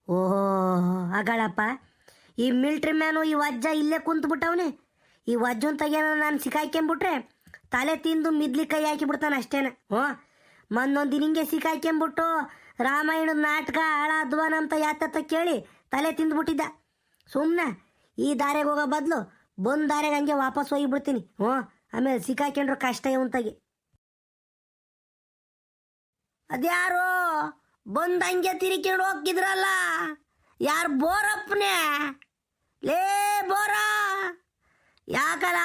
ಓಹೋ ಅಗಳಪ್ಪ, ಈ military man ಈ ವಜ್ಜ ಇಲ್ಲೇ ಕುಂತ್ಬಿಟ್ಟವನೆ. ಈ ವಜ್ಜನ್ ತೆಗಿಯೋಣ ನಾನು ಸಿಕ್ಕಾಕ್ಕೊಂಬಿಟ್ರೆ ತಲೆ ತಿಂದು ಮಿದ್ಲಿ ಕೈ ಹಾಕಿಬಿಡ್ತಾನೆ ಅಷ್ಟೇನೆ. ಮೊನ್ನೊಂದು ದಿನಿಂಗೆ ಸಿಕ್ಕಾಕ್ಕೊಂಬಿಟ್ಟು ರಾಮಾಯಣದ ನಾಟಕ ಹಾಳಾದ್ವನ ಅಂತ ಯಾತ ಕೇಳಿ ತಲೆ ತಿಂದ್ಬಿಟ್ಟಿದ್ದ. ಸುಮ್ಮನೆ ಈ ದಾರೆಗೆ ಹೋಗೋ ಬದಲು ಬಂದು ದಾರೆಗೆ ಹಂಗೆ ವಾಪಸ್ ಹೋಗಿಬಿಡ್ತೀನಿ. ಆಮೇಲೆ ಸಿಕ್ಕಾಕೊಂಡ್ರು ಕಷ್ಟ ಇವಂತಾಗಿ. ಅದ್ಯಾರೋ ಬಂದು ಹಂಗೆ ತಿರ್ಕೊಂಡು ಹೋಗಿದ್ರಲ್ಲ, ಯಾರು ಬೋರಪ್ಪನೇ? ಲೇ ಬೋರ, ಯಾಕಲ್ಲ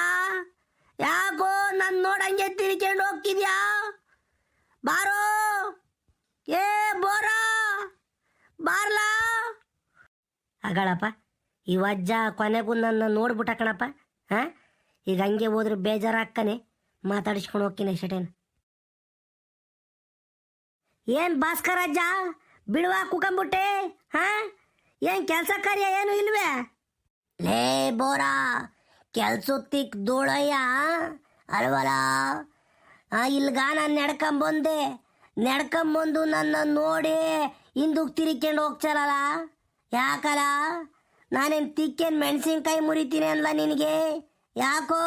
ಯಾಕೋ ನನ್ನ ನೋಡಂಗೆ ತಿರ್ಕೊಂಡು ಹೋಗ್ತಿದ್ಯಾ? ಬಾರೋ ಏ ಬೋರ, ಬಾರ್ಲಾ. ಅಗಳಪ್ಪ, ಈ ವಜ್ಜ ಕೊನೆಗೂ ನನ್ನ ನೋಡ್ಬಿಟ್ಟ ಕಣಪ್ಪ. ಈಗ ಹಂಗೆ ಹೋದ್ರೆ ಬೇಜಾರಾಕ್ಕನೆ, ಮಾತಾಡಿಸ್ಕೊಂಡು ಹೋಗ್ತೀನಿ ಅಷ್ಟೇನು. ಏನು ಭಾಸ್ಕರಜ್ಜ ಬಿಡುವ ಕುಕಂಬಿಟ್ಟೆ? ಏನು ಕೆಲಸ ಕಾರ್ಯ ಏನು ಇಲ್ವೇ? ಲೇ ಬೋರ, ಕೆಲ್ಸತ್ತಿಕ್ ಧೂಳಯ್ಯ ಅಲ್ವಲ್ಲ. ಇಲ್ಗ ನಾನು ನಡ್ಕೊಂಬಂದು ನನ್ನ ನೋಡಿ ಹಿಂದಕ್ಕೆ ತಿರ್ಕೊಂಡು ಹೋಗ್ತಾರಲ್ಲ, ಯಾಕಲ್ಲ? ನಾನೇನು ತಿಕ್ಕೇನು ಮೆಣಸಿನ್ಕಾಯಿ ಮುರಿತೀನಿ ಅನ್ಲ ನಿನಗೆ? ಯಾಕೋ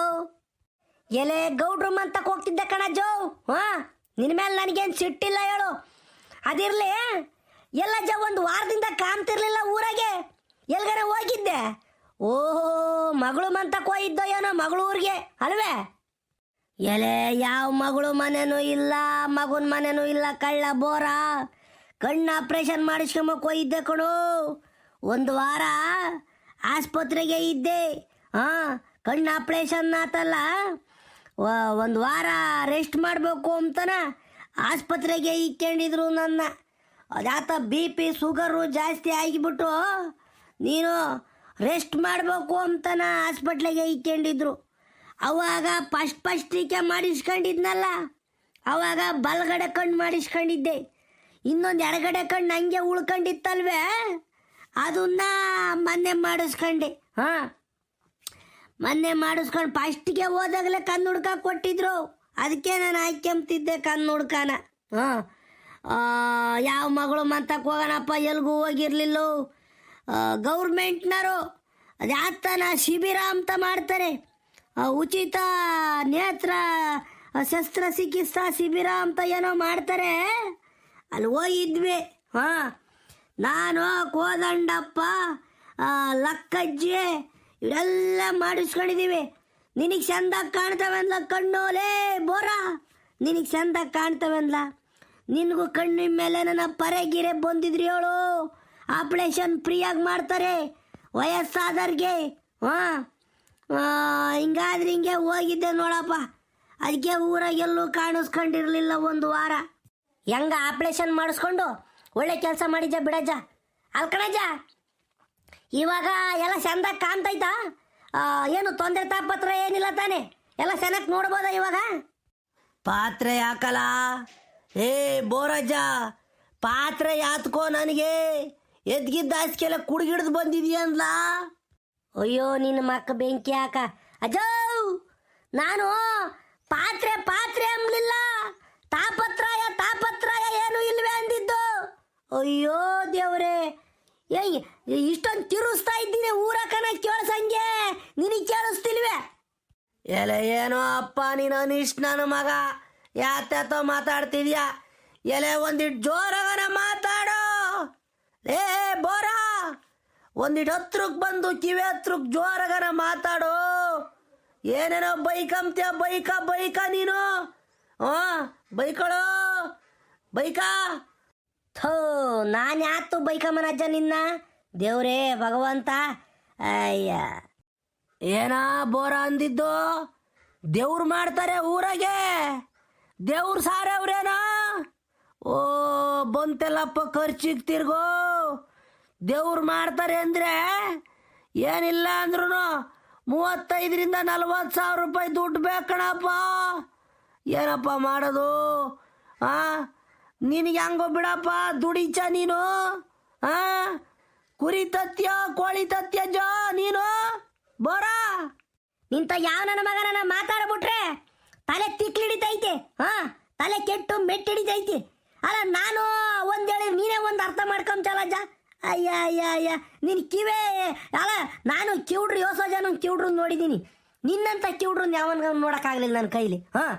ಎಲೆ ಗೌಡ್ರು ಮಂತಕ್ಕೆ ಹೋಗ್ತಿದ್ದೆ ಕಣಜ್ಜೋ. ನಿನ್ನ ಮೇಲೆ ನನಗೇನು ಸಿಟ್ಟಿಲ್ಲ ಹೇಳು. ಅದಿರಲಿ, ಎಲ್ಲಜ್ಜ ಒಂದು ವಾರದಿಂದ ಕಾಣ್ತಿರ್ಲಿಲ್ಲ ಊರಾಗೆ, ಎಲ್ಗಾರ ಹೋಗಿದ್ದೆ? ಓಹೋ, ಮಗಳು ಮಂತಕ್ಕೆ ಹೋಗಿದ್ದೋ ಏನೋ ಮಗಳೂರಿಗೆ ಅಲ್ವೇ? ಎಲೆ ಯಾವ ಮಗಳು ಮನೆನೂ ಇಲ್ಲ, ಮಗನ ಮನೆನೂ ಇಲ್ಲ ಕಳ್ಳ ಬೋರ. ಕಣ್ಣು ಆಪ್ರೇಷನ್ ಮಾಡಿಸ್ಕೊಂಬಕ್ಕೆ ಹೋಗಿದ್ದೆ ಕಣು. ಒಂದು ವಾರ ಆಸ್ಪತ್ರೆಗೆ ಇದ್ದೆ. ಕಣ್ಣು ಆಪ್ರೇಷನ್ ಆತಲ್ಲ, ಒಂದು ವಾರ ರೆಸ್ಟ್ ಮಾಡಬೇಕು ಅಂತನ ಆಸ್ಪತ್ರೆಗೆ ಇಕ್ಕೊಂಡಿದ್ರು ನನ್ನ. ಅದಾತ BP ಶುಗರು ಜಾಸ್ತಿ ಆಗಿಬಿಟ್ಟು ನೀನು ರೆಸ್ಟ್ ಮಾಡಬೇಕು ಅಂತನ ಹಾಸ್ಪಿಟ್ಲಿಗೆ ಇಕ್ಕೊಂಡಿದ್ರು. ಅವಾಗ ಫಸ್ಟಿಗೆ ಮಾಡಿಸ್ಕೊಂಡಿದ್ನಲ್ಲ, ಅವಾಗ ಬಲಗಡೆ ಕಣ್ಣು ಮಾಡಿಸ್ಕೊಂಡಿದ್ದೆ. ಇನ್ನೊಂದು ಎಡಗಡೆ ಕಣ್ಣು ಹಂಗೆ ಉಳ್ಕೊಂಡಿತ್ತಲ್ವೇ, ಅದನ್ನ ಮೊನ್ನೆ ಮಾಡಿಸ್ಕೊಂಡೆ. ಮೊನ್ನೆ ಮಾಡಿಸ್ಕೊಂಡು ಫಸ್ಟಿಗೆ ಹೋದಾಗಲೇ ಕಣ್ಣು ಹುಡ್ಕ ಕೊಟ್ಟಿದ್ರು. ಅದಕ್ಕೆ ನಾನು ಹಾಕ್ಯಂತಿದ್ದೆ ಕಣ್ಣು ಹುಡ್ಕನ. ಯಾವ ಮಗಳು ಮಂತಕ್ಕೆ ಹೋಗೋಣಪ್ಪ, ಎಲ್ಗೂ ಹೋಗಿರ್ಲಿಲ್ಲ. ಗೌರ್ಮೆಂಟ್ನವರು ಅದ್ಯಾತನ ಶಿಬಿರ ಅಂತ ಮಾಡ್ತಾರೆ, ಉಚಿತ ನೇತ್ರ ಶಸ್ತ್ರಚಿಕಿತ್ಸಾ ಶಿಬಿರ ಅಂತ ಏನೋ ಮಾಡ್ತಾರೆ. ಅಲ್ಲಿ ಹೋಗಿದ್ವಿ. ನಾನು ಕೋದಂಡಪ್ಪ, ಲಕ್ಕಜ್ಜಿ ಇವರೆಲ್ಲ ಮಾಡಿಸ್ಕೊಂಡಿದ್ದೀವಿ. ನಿನಗೆ ಚಂದಾಗಿ ಕಾಣ್ತವೆಂದ್ಲ ಕಣ್ಣೋಲೇ ಬೋರ, ನಿನಗೆ ಚಂದಾಗಿ ಕಾಣ್ತವೆಂದ್ಲ. ನಿನಗೂ ಕಣ್ಣಿನ ಮೇಲೆ ನನ್ನ ಪರೆಗಿರೆ ಬಂದಿದ್ರಿ ಹೇಳು. ಆಪ್ರೇಷನ್ ಫ್ರೀಯಾಗಿ ಮಾಡ್ತಾರೆ ವಯಸ್ಸಾದವ್ರಿಗೆ. ಹಿಂಗಾದ್ರೆ ಹಿಂಗೆ ಹೋಗಿದ್ದೆ ನೋಡಪ್ಪ. ಅದಕ್ಕೆ ಊರಾಗೆಲ್ಲೂ ಕಾಣಿಸ್ಕೊಂಡಿರಲಿಲ್ಲ ಒಂದು ವಾರ. ಹೆಂಗ ಆಪ್ರೇಷನ್ ಮಾಡಿಸ್ಕೊಂಡು ಒಳ್ಳೆ ಕೆಲಸ ಮಾಡಿದ್ಜ ಬಿಡಜ್ಜ ಅಲ್ಕಣಜ್ಜ. ಇವಾಗ ಎಲ್ಲ ಚಂದಾಗಿ ಕಾಣ್ತೈತಾ? ಏನು ತೊಂದರೆ ತಾಪತ್ರ ಏನಿಲ್ಲ ತಾನೆ? ಎಲ್ಲ ಚೆನ್ನಾಗಿ ನೋಡ್ಬೋದ ಇವಾಗ? ಪಾತ್ರೆ ಯಾಕಲ್ಲ ಏ ಬೋರಜ್ಜ, ಪಾತ್ರೆ ಯಾತ್ಕೋ ನನಗೆ ಎದ್ಗಿದ್ದ ಹಾಸ್ಗೆಲ್ಲ ಕುಡ್ಗಿಡ್ದು ಬಂದಿದೀಯ ಅಂದ್ಲ. ಅಯ್ಯೋ ನಿನ್ನ ಮಕ್ಕ ಬೆಂಕಿ ಹಾಕ ಅಜ್ಜೋ. ನಾನು ಪಾತ್ರೆ ಅಂಬಲಿಲ್ಲ, ತಾಪತ್ರಾಯ ಏನು ಇಲ್ವೇ ಅಂದಿದ್ದು. ಅಯ್ಯೋ ದೇವ್ರೆ, ಇಷ್ಟೊಂದು ತಿರುಸ್ತಾ ಇದ್ದೀನಿ ಊರಕನ ಕೇಳಿಸಂಗೆ, ನಿನಗೆ ಕೇಳಿಸ್ತಿಲ್ವೇ? ಎಲೆ ಏನೋ ಅಪ್ಪ ನೀನು ಅನಿಷ್ಟ ನನ್ನ ಮಗ, ಯಾತೋ ಮಾತಾಡ್ತಿದ್ಯಾ? ಎಲೆ ಒಂದಿಟ್ಟು ಜೋರಾಗನ ಮಾತಾಡೋ. ಏ ಬೋರ, ಒಂದಿಟ್ಟು ಹತ್ರಕ್ಕೆ ಬಂದು ಕಿವಿ ಹತ್ರಕ್ಕೆ ಜೋರಾಗನ ಮಾತಾಡೋ. ಏನೇನೋ ಬೈಕಂತ್ಯ ಬೈಕ ನೀನು. ಬೈಕಳೋ ಬೈಕ. ಥೋ, ನಾನು ಯಾತು ಬೈಕಮ್ಮನಜ್ಜ ನಿನ್ನ? ದೇವ್ರೇ ಭಗವಂತ. ಅಯ್ಯ ಏನ ಬೋರ ಅಂದಿದ್ದು? ದೇವ್ರು ಮಾಡ್ತಾರೆ ಊರಾಗೆ, ದೇವ್ರು ಸಾರವ್ರೇನ? ಓ ಬಂತೆಲ್ಲಪ್ಪ ಖರ್ಚಿಗೆ ತಿರ್ಗೋ. ದೇವ್ರು ಮಾಡ್ತಾರೆ ಅಂದರೆ ಏನಿಲ್ಲ ಅಂದ್ರೂ 35,000 to 40,000 ರೂಪಾಯಿ ದುಡ್ಡು ಬೇಕಣಪ್ಪ. ಏನಪ್ಪ ಮಾಡೋದು? ನಿನಗೆ ಹಂಗೋ ಬಿಡಪ್ಪ, ದುಡಿಚ ನೀನು. ಕುರಿ ತತ್ಯ ಕೋಳಿ ತತ್ಯ ಜೋ ನೀನು ಬೋರ. ನಿಂತ ಯಾವ ನನ್ನ ಮಗನ ಮಾತಾಡ್ಬಿಟ್ರೆ ತಲೆ ತಿಕ್ಲಿಡಿತೈತೆ. ತಲೆ ಕೆಟ್ಟು ಮೆಟ್ಟಿಡಿತೈತಿ. ಅಲ್ಲ ನಾನು ಒಂದೇಳಿ ನೀನೇ ಒಂದು ಅರ್ಥ ಮಾಡ್ಕೊಂಚಲಜ್ಜ. ಅಯ್ಯ ಅಯ್ಯ ಅಯ್ಯ ನಿನ್ನ ಕಿವೇ ಅಲ್ಲ, ನಾನು ಕಿವುಡ್ರು ಯೋಸೋ ಜನ ಕಿವುಡ್ರು ನೋಡಿದ್ದೀನಿ, ನಿನ್ನಂತ ಕಿವುಡ್ರು ಯಾವನ್ಗ ನೋಡೋಕ್ಕಾಗಲಿಲ್ಲ ನನ್ನ ಕೈಲಿ. ಹಾಂ,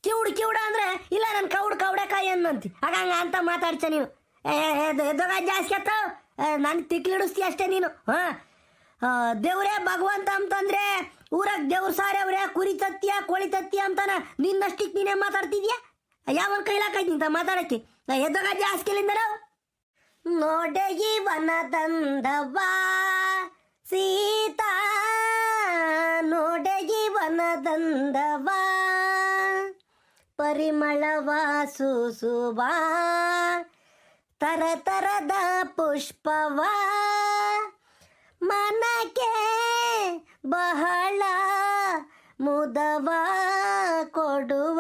ಕಿವುಡ ಅಂದರೆ ಇಲ್ಲ ನನ್ನ ಕೌಡೆಕಾಯಿ ಅನ್ನಂತಿ, ಹಂಗ ಅಂತ ಮಾತಾಡ್ತ ನೀನು. ಎದ್ದೋಗ ಜಾಸ್ತಿ ಆತ, ನಾನು ತಿಕ್ಲಿಡಿಸ್ತಿ ಅಷ್ಟೇ ನೀನು. ಹಾಂ, ದೇವ್ರೇ ಭಗವಂತ ಅಂತಂದ್ರೆ ಊರಾಗ ದೇವ್ರ ಸಾರವ್ರೆ ಕುರಿ ತತ್ತಿಯ ಕೋಳಿ ತತ್ತಿಯ ಅಂತಾನ, ನಿನ್ನಷ್ಟಿಗೆ ನೀನೇ ಮಾತಾಡ್ತಿದ್ಯಾ? ಯಾವನ್ ಕೈಲಾಕೈತಿ ಅಂತ ಮಾತಾಡಕ್ಕೆ? ಎದ್ದೋಗ ಜಾಸ್ತಿಲಿಂದ ನಾವು ನೋಡಗಿ ವನದಂದವಾ ಸೀತಾ, ನೋಡಗಿ ವನದಂದವಾ ಪರಿಮಳವ ಸೂಸುವ ತರತರದ ಪುಷ್ಪವ ಮನಕ್ಕೆ ಬಹಳ ಮುದವ ಕೊಡುವ,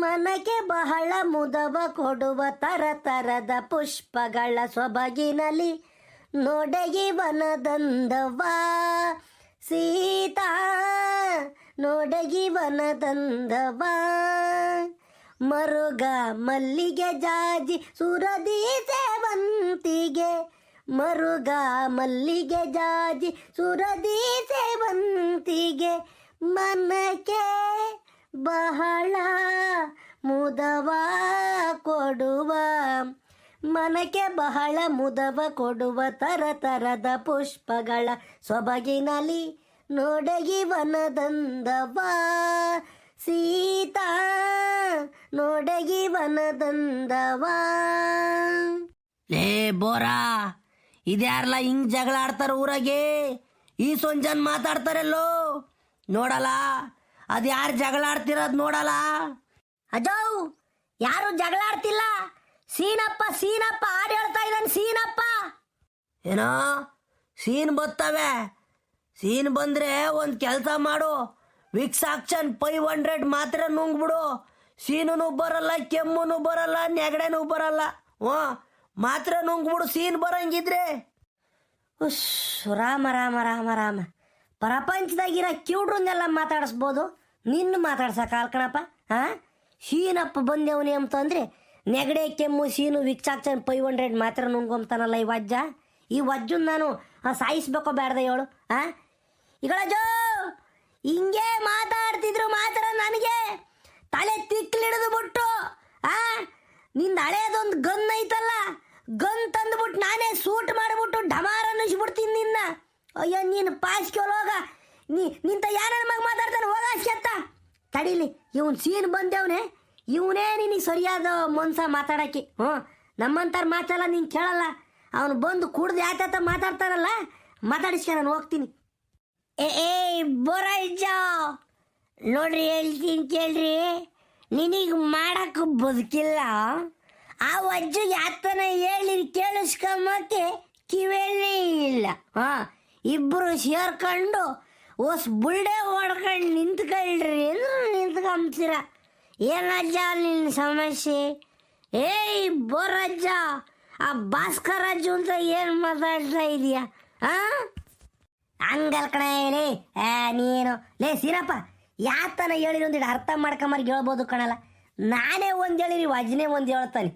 ಮನಕ್ಕೆ ಬಹಳ ಮುದವ ಕೊಡುವ ತರತರದ ಪುಷ್ಪಗಳ ಸೊಬಗಿನಲ್ಲಿ ನೋಡಗಿ ವನದಂದವ ಸೀತಾ, ನೋಡಗಿ ವನದಂದವ ಮರುಗ ಮಲ್ಲಿಗೆ ಜಾಜಿ ಸುರದಿ ಸೇವಂತಿಗೆ, ಮರುಗ ಮಲ್ಲಿಗೆ ಜಾಜಿ ಸುರದಿ ಸೇವಂತಿಗೆ ಮನಕ್ಕೆ ಬಹಳ ಮುದವ ಕೊಡುವ, ಮನಕ್ಕೆ ಬಹಳ ಮುದವ ಕೊಡುವ ತರತರದ ಪುಷ್ಪಗಳ ಸೊಬಗಿನಲ್ಲಿ ನೋಡಗಿ ವನದಂದವ ಸೀತಾ, ನೋಡಗಿ ವನದಂದವ. ಲೇ ಬೋರಾ, ಇದ್ಯಾರಲ್ಲ ಹಿಂಗ್ ಜಗಳ ಆಡ್ತಾರ ಊರಾಗೆ? ಈ ಸೊಂಜನ್ ಮಾತಾಡ್ತಾರಲ್ಲೋ ನೋಡಲ್ಲ, ಅದು ಯಾರು ಜಗಳ ಆಡ್ತಿರೋದು ನೋಡಲ್ಲ. ಅಜೋ, ಯಾರು ಜಗಳ ಆಡ್ತಿಲ್ಲ, ಸೀನಪ್ಪ ಸೀನಪ್ಪ ಹಾಡು ಹೇಳ್ತಾ ಇದ್ದಾನೆ ಸೀನಪ್ಪ. ಏನೋ ಸೀನ್ ಬರ್ತವೆ, ಸೀನ್ ಬಂದರೆ ಒಂದು ಕೆಲಸ ಮಾಡು, ವಿಕ್ಸ್ ಆಕ್ಷನ್ 500 ಮಾತ್ರ ನುಂಗ್ಬಿಡು. ಸೀನು ಬರಲ್ಲ, ಕೆಮ್ಮು ಬರಲ್ಲ, ನೆಗಡೆನೂ ಬರಲ್ಲ. ಮಾತ್ರ ನುಂಗ್ಬಿಡು ಸೀನ್ ಬರಂಗಿದ್ರೆ. ಉಶ್, ರಾಮ ರಾಮ ರಾಮ ರಾಮ, ಪ್ರಪಂಚದಾಗಿರೋ ಕಿವುಡ್ರನ್ನೆಲ್ಲ ಮಾತಾಡಿಸ್ಬೋದು, ನಿನ್ನ ಮಾತಾಡ್ಸಕ್ಕೆ ಕಣಪ್ಪ. ಹಾಂ, ಸೀನಪ್ಪ ಬಂದೇವನಿ ಅಂತಂದರೆ ನೆಗಡೆ ಕೆಮ್ಮು ಸೀನು ವಿಕ್ಸ್ ಆಕ್ಷನ್ 500 ಮಾತ್ರ ನುಂಗೊಂತಾನಲ್ಲ ಈ ವಜ್ಜ. ಈ ವಜ್ಜನ್ ನಾನು ಸಾಯಿಸ್ಬೇಕೋ ಬೇಡ್ದ ಹೇಳು? ಹಾಂ, ಈಗಳಜೋ ಹಿಂಗೆ ಮಾತಾಡ್ತಿದ್ರು ಮಾತ್ರ ನನಗೆ ತಲೆ ತಿಕ್ಲಿಡಿದು ಬಿಟ್ಟು, ನಿಂದ ಹಳೇದೊಂದು ಗನ್ ಐತಲ್ಲ, ಗನ್ ತಂದುಬಿಟ್ಟು ನಾನೇ ಸೂಟ್ ಮಾಡಿಬಿಟ್ಟು ಢಮಾರ ಅನ್ನಿಸ್ಬಿಡ್ತೀನಿ ನಿನ್ನ. ಅಯ್ಯೋ ನೀನು ಪಾಸ್ಕೋಗ ನಿಂತ ಯಾರ ಮಗ ಮಾತಾಡ್ತಾನೆ, ಹೋಗಾಸ್ಕೆತ್ತ ತಡೀಲಿ. ಇವನು ಸೀನ್ ಬಂದೇವನೇ, ಇವನೇ ನಿನಗೆ ಸರಿಯಾದ ಮನ್ಸ ಮಾತಾಡೋಕ್ಕೆ. ನಮ್ಮಂತಾರ ಮಾತೆಲ್ಲ ನೀನು ಕೇಳಲ್ಲ, ಅವನು ಬಂದು ಕುಡ್ದು ಯಾತ ಮಾತಾಡ್ತಾರಲ್ಲ, ಮಾತಾಡಿಸ್ಕೆ ನಾನು ಹೋಗ್ತೀನಿ. ಏ ಬೋರಜ್ಜ ನೋಡ್ರಿ, ಹೇಳ್ತೀನಿ ಕೇಳ್ರಿ, ನಿನಗೆ ಮಾಡಕ್ಕೆ ಬದುಕಿಲ್ಲ. ಆ ವಜ್ಜು ಯಾತನ ಹೇಳಿ ಕೇಳಿಸ್ಕೊಂಬಕ್ಕೆ ಕಿವೇನೇ ಇಲ್ಲ. ಇಬ್ಬರು ಸೇರ್ಕೊಂಡು ಹೊಸ ಬುಲ್ಡೆ ಹೊಡ್ಕೊಂಡು ನಿಂತ್ಕೊಳ್ರಿ ಅಂದ್ರೆ ನಿಂತ್ಕೊಂತೀರ. ಏನಜ್ಜ ನಿನ್ನ ಸಮಸ್ಯೆ? ಏಯ್ ಬೋರಜ್ಜ, ಆ ಭಾಸ್ಕರಜ್ಜು ಅಂತ ಏನು ಮಾತಾಡ್ತಾ ಇದೀಯಾ? ಹಂಗಲ್ ಕಣ ಹೇಳಿ ನೀನು. ಲೇ ಸೀನಪ್ಪ, ಯಾತನ ಹೇಳಿರಿ ಒಂದಿಟ್ಟು ಅರ್ಥ ಮಾಡ್ಕೊಂಬರ್ಗೆ ಹೇಳ್ಬೋದು ಕಣಲ್ಲ. ನಾನೇ ಒಂದು ಹೇಳಿರಿ, ವಜ್ನೇ ಒಂದು ಹೇಳ್ತಾನೆ.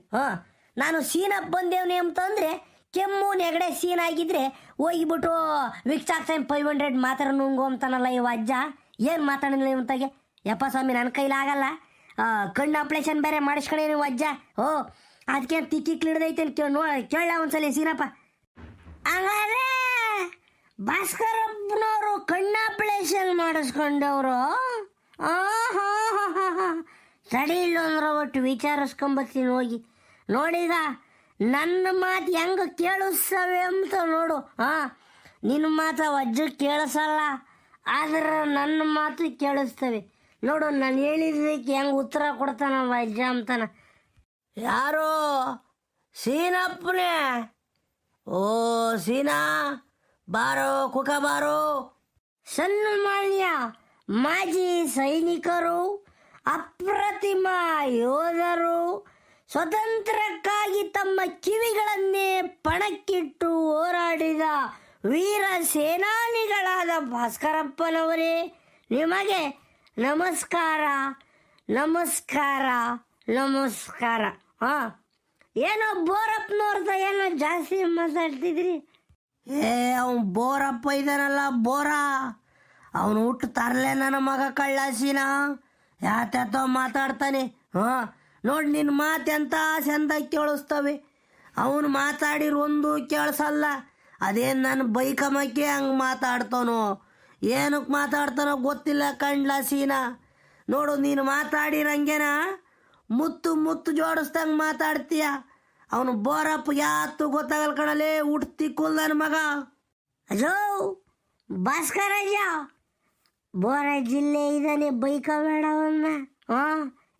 ನಾನು ಸೀನಪ್ಪ ಬಂದೇವನಿ ಅಂತಂದರೆ ಕೆಮ್ಮು ನೆಗಡೆ ಸೀನ್ ಆಗಿದ್ರೆ ಹೋಗಿಬಿಟ್ಟು ವಿಕ್ಸ್ ಆಕ್ಷನ್ 500 ಮಾತ್ರ ನುಂಗು ಅಂತಾನಲ್ಲ ಈ ವಜ್ಜ. ಏನು ಮಾತಾಡಿಲ್ಲ ಇವಂತಾಗೆ? ಯಪ್ಪ ಸ್ವಾಮಿ, ನನ್ನ ಕೈಲಾಗಲ್ಲ. ಕಣ್ಣು ಆಪ್ರೇಷನ್ ಬೇರೆ ಮಾಡಿಸ್ಕೊಂಡೇನು ವಜ್ಜ. ಅದಕ್ಕೆ ತಿಕ್ಕಿಕ್ಲಿಡ್ದೈತೆ ಕೇಳ ಒಂದ್ಸಲ ಸೀನಪ್ಪ. ಹಂಗಾದ್ರೆ ಭಾಸ್ಕರಪ್ಪನವರು ಕಣ್ಣು ಆಪ್ರೇಷನ್ ಮಾಡಿಸ್ಕೊಂಡವರು? ಸರಿ ಇಲ್ಲ ಅಂದ್ರೆ ಒಟ್ಟು ವಿಚಾರಿಸ್ಕೊಂಬತ್ತೀನಿ ಹೋಗಿ. ನೋಡೀಗ ನನ್ನ ಮಾತು ಹೆಂಗೆ ಕೇಳಿಸ್ತವೆ ಅಂತ ನೋಡು. ನಿನ್ನ ಮಾತು ವಜ್ಜು ಕೇಳಿಸಲ್ಲ, ಆದ್ರೆ ನನ್ನ ಮಾತು ಕೇಳಿಸ್ತವೆ ನೋಡು. ನಾನು ಹೇಳಿದ್ದಕ್ಕೆ ಹೆಂಗೆ ಉತ್ತರ ಕೊಡ್ತಾನ ವಜ್ಜ ಅಂತಾನ. ಯಾರು? ಸೀನಪ್ಪನೇ. ಓ ಸೀನಾ, ಬಾರೋ ಕುಕ ಬಾರೋ. ಸನ್ಮಾನ್ಯ ಮಾಜಿ ಸೈನಿಕರು, ಅಪ್ರತಿಮ ಯೋಧರು, ಸ್ವತಂತ್ರಕ್ಕಾಗಿ ತಮ್ಮ ಕಿವಿಗಳನ್ನೇ ಪಣಕ್ಕಿಟ್ಟು ಹೋರಾಡಿದ ವೀರ ಸೇನಾನಿಗಳಾದ ಭಾಸ್ಕರಪ್ಪನವರೇ, ನಿಮಗೆ ನಮಸ್ಕಾರ ನಮಸ್ಕಾರ ನಮಸ್ಕಾರ. ಏನೋ ಬೋರಪ್ಪನವ್ರದ ಏನೋ ಜಾಸ್ತಿ ಮಾತಾಡ್ತಿದ್ರಿ. ಅವನು ಬೋರಪ್ಪ ಇದಾನಲ್ಲ, ಬೋರ, ಅವನು ಹುಟ್ಟು ತರಲೆ ನನ್ನ ಮಗ ಕಳ್ಳಾಸಿನ ಯಾತ್ಯಾತೋ ಮಾತಾಡ್ತಾನೆ. ನೋಡಿ ನಿನ್ನ ಮಾತೆಂತ ಚಂದ ಕೇಳಿಸ್ತವೆ, ಅವನು ಮಾತಾಡಿರೋ ಒಂದು ಕೇಳಿಸಲ್ಲ. ಅದೇನು ನನ್ನ ಬೈಕಮ್ಮಕ್ಕೆ ಹಂಗೆ ಮಾತಾಡ್ತಾನೋ, ಏನಕ್ಕೆ ಮಾತಾಡ್ತಾನೋ ಗೊತ್ತಿಲ್ಲ ಕಂಡ್ಲಾಸೀನ. ನೋಡು ನೀನು ಮಾತಾಡಿರಂಗೆನ ಮುತ್ತು ಮುತ್ತು ಜೋಡಿಸ್ದಂಗೆ ಮಾತಾಡ್ತೀಯ. ಅವನು ಬೋರಪ್ಪ ಯಾತು ಗೊತ್ತಾಗಲ್ ಕಣಲೇ, ಹುಟ್ತಿಕ್ಕುಲ್ ನನ್ನ ಮಗ. ಅಜೋ ಭಾಸ್ಕರಜ್ಜ, ಬೋರ ಜಿಲ್ಲೆ ಇದ್ದಾನೆ, ಬೈಕ ಬೇಡವನ್ನ.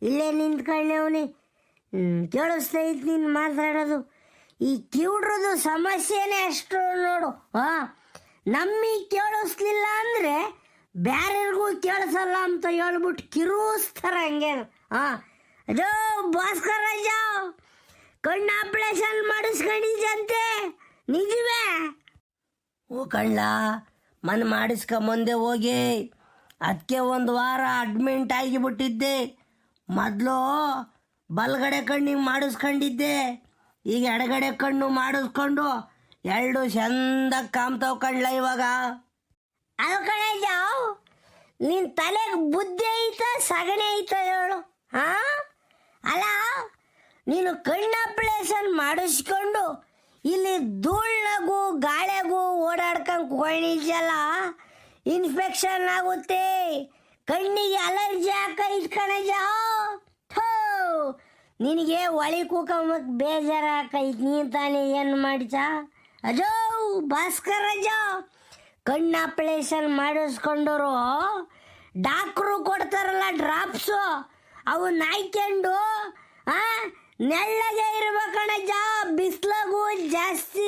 ಇಲ್ಲೇ ನಿಂತ್ಕೊಂಡವನಿ, ಕೇಳಿಸ್ತೈತಿ ನೀನು ಮಾತಾಡೋದು. ಈ ಕಿವುಡ್ರದು ಸಮಸ್ಯೆನೇ ಅಷ್ಟು ನೋಡು. ನಮಗೆ ಕೇಳಿಸ್ಲಿಲ್ಲ ಅಂದರೆ ಬ್ಯಾರ್ಯಾರಿಗೂ ಕೇಳಿಸಲ್ಲ ಅಂತ ಹೇಳ್ಬಿಟ್ಟು ಕಿರುಸ್ತಾರೆ ಹಂಗೇನು. ಅಜೋ ಭಾಸ್ಕರಜ್ಜ, ಕಣ್ಣು ಆಪ್ರೇಷನ್ ಮಾಡಿಸ್ಕೊಂಡಿದ್ದಂತೆ, ನಿಜವೇ? ಕಣ್ಣ ಮಾಡಿಸ್ಕೊಂಬಂದೆ ಹೋಗಿ. ಅದಕ್ಕೆ ಒಂದು ವಾರ ಅಡ್ಮಿಂಟ್ ಆಗಿಬಿಟ್ಟಿದ್ದೆ. ಮೊದಲು ಬಲಗಡೆ ಕಣ್ಣಿಗೆ ಮಾಡಿಸ್ಕೊಂಡಿದ್ದೆ, ಈಗ ಎಡಗಡೆ ಕಣ್ಣು ಮಾಡಿಸ್ಕೊಂಡು ಎರಡು ಚಂದಾಗಿ ಕಾಮ್ತಾವ್ ಕಣ್ಲ ಇವಾಗ. ಅದು ಕಣೆ ಜಾವ್, ನಿನ್ನ ತಲೆಗೆ ಬುದ್ಧಿ ಐತ ಸಗಣಿ ಐತ ಹೇಳು? ಅಲ್ಲ, ನೀನು ಕಣ್ಣು ಆಪ್ರೇಷನ್ ಮಾಡಿಸ್ಕೊಂಡು ಇಲ್ಲಿ ಧೂಳ್ನಾಗೂ ಗಾಳಿಗೂ ಓಡಾಡ್ಕೊಂಡು ಕೊಂಡಿದ್ದಲ್ಲ, ಇನ್ಫೆಕ್ಷನ್ ಆಗುತ್ತೆ, ಕಣ್ಣಿಗೆ ಅಲರ್ಜಿ ಹಾಕೈತ್ ಕಣಜ. ನಿನಗೆ ಒಳಿ ಕೂಕಂಬಕ್ಕೆ ಬೇಜಾರು ಹಾಕೈತಿ, ನೀನು ತಾನೇ ಏನು ಮಾಡಿಸ? ಅಜೋ ಭಾಸ್ಕರಜ್ಜ, ಕಣ್ಣು ಆಪ್ರೇಷನ್ ಮಾಡಿಸ್ಕೊಂಡರು ಡಾಕ್ಟ್ರು ಕೊಡ್ತಾರಲ್ಲ ಡ್ರಾಪ್ಸು, ಅವನ್ನ ಹಾಕ್ಕೊಂಡು ನೆಳ್ಳಗೆ ಇರ್ಬೇಕಣಜ್ಜ. ಬಿಸಿಲಾಗೂ ಜಾಸ್ತಿ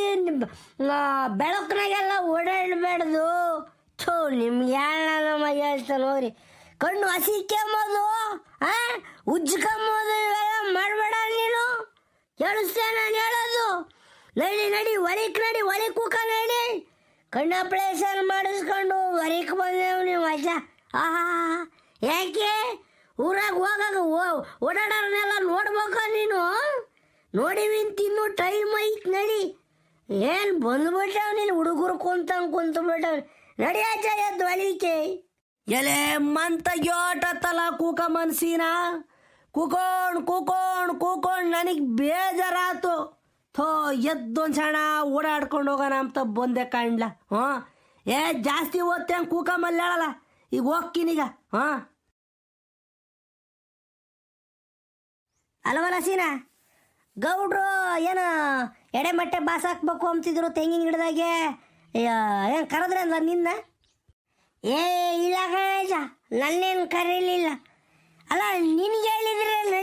ಬೆಳಕಿನಾಗೆಲ್ಲ ಓಡಾಡಬೇಡ್ದು. ನಿಮ್ಗೆ ನಮ್ಮ ಹೇಳ್ತಾನೆ ಹೋಗ್ರಿ. ಕಣ್ಣು ಹಸಿಕೆಂಬೋದು, ಉಜ್ಜಕೊಂಬೋದು, ಇವೆಲ್ಲ ಮಾಡಬೇಡ ನೀನು. ಕೇಳಿಸ್ತೇ ನಾನು ಹೇಳೋದು? ನಡಿ ನಡಿ ಹೊಲಿಕ್, ನಡಿ ಹೊಲಿಕ್ ಕೂಕ ನಡಿ. ಕಣ್ಣು ಆಪ್ರೇಷನ್ ಮಾಡಿಸ್ಕೊಂಡು ಹೊಲಿಕ್ ಬಂದೇವು ನೀವು ಅಜ್ಜ. ಯಾಕೆ ಊರಾಗ ಹೋಗಾಗ ಓಡಾಡೋರ್ನೆಲ್ಲ ನೋಡ್ಬೇಕ ನೀನು? ನೋಡಿವಿಂತ ಇನ್ನೂ ಟೈಮ್ ಐತ್, ನಡಿ. ಏನು ಬಂದ್ಬಿಟ್ಟವ್ ನೀನು ಹುಡುಗರು ಕುಂತಂಗೆ ಕುಂತ್ಬಿಟ್ಟವ್. ನಡಿ ಅಜ್ಜ, ಎದ್ದು ಹೊಲಿಕೆ. ಎಲೆ ಮಂತ ಯೋಟತ್ತಲ್ಲ ಕೂಕ ಮನ್ಸಿನ, ಕೂಕೊಂಡು ನನಗೆ ಬೇಜಾರಾತು. ಎದ್ದೊಂದು ಸಣ ಓಡಾಡ್ಕೊಂಡು ಹೋಗೋಣ ಅಂತ ಬಂದೆ ಕಾಣ್ಲ. ಜಾಸ್ತಿ ಓದ್ತೆ ಹಂಗೆ ಕೂಕ ಮಲ್ಲಾಳಲ್ಲ, ಈಗ ಹೋಗ್ತೀನೀಗ. ಅಲ್ವಲ್ಲ ಸೀನಾ, ಗೌಡ್ರು ಏನು ಎಡೆ ಮಟ್ಟೆ ಬಾಸ್ ಹಾಕ್ಬೇಕು ಅಂತಿದ್ರು ತೆಂಗಿನ ಗಿಡದಾಗೆ. ಏನು ಕರೆದ್ರೆ ಅಲ್ಲ ನಿನ್ನ? ಇಲ್ಲ ಗಣೇಶ, ನನ್ನೇನು ಕರೀಲಿಲ್ಲ. ಅಲ್ಲ ನಿನ್ಗೆ ಹೇಳಿದ್ರೆ